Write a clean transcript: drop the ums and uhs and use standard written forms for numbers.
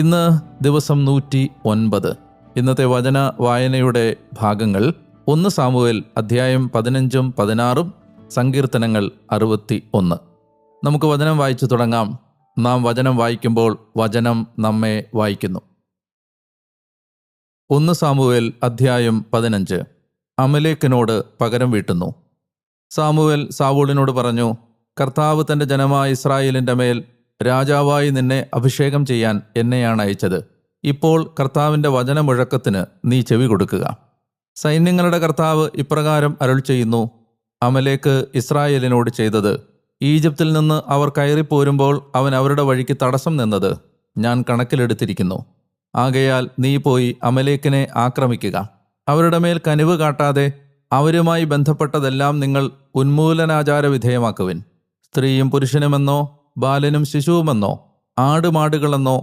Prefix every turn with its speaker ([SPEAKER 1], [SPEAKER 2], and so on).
[SPEAKER 1] ഇന്ന് ദിവസം 109. ഇന്നത്തെ വചന വായനയുടെ ഭാഗങ്ങൾ 1 സാമുവേൽ അധ്യായം 15ഉം 16ഉം, സങ്കീർത്തനങ്ങൾ 61. നമുക്ക് വചനം വായിച്ചു തുടങ്ങാം. നാം വചനം വായിക്കുമ്പോൾ വചനം നമ്മെ വായിക്കുന്നു. 1 സാമുവേൽ അധ്യായം 15. അമലേക്കിനോട് പകരം വീട്ടുന്നു. സാമുവേൽ സാവൂളിനോട് പറഞ്ഞു, കർത്താവ് തൻ്റെ ജനമായ ഇസ്രായേലിൻ്റെ മേൽ രാജാവായി നിന്നെ അഭിഷേകം ചെയ്യാൻ എന്നെയാണ് അയച്ചത്. ഇപ്പോൾ കർത്താവിൻ്റെ വചനമുഴക്കത്തിന് നീ ചെവി കൊടുക്കുക. സൈന്യങ്ങളുടെ കർത്താവ് ഇപ്രകാരം അരുൾ ചെയ്യുന്നു, അമലേക്ക് ഇസ്രായേലിനോട് ചെയ്തത്, ഈജിപ്തിൽ നിന്ന് അവർ കയറിപ്പോരുമ്പോൾ അവൻ അവരുടെ വഴിക്ക് തടസ്സം നിന്നത് ഞാൻ കണക്കിലെടുത്തിരിക്കുന്നു. ആകയാൽ നീ പോയി അമലേക്കിനെ ആക്രമിക്കുക. അവരുടെ മേൽ കനിവ് കാട്ടാതെ അവരുമായി ബന്ധപ്പെട്ടതെല്ലാം നിങ്ങൾ ഉന്മൂലനാചാര വിധേയമാക്കുവിൻ. സ്ത്രീയും പുരുഷനുമെന്നോ ബാലനും ശിശുവുമെന്നോ ആടുമാടുകളെന്നോ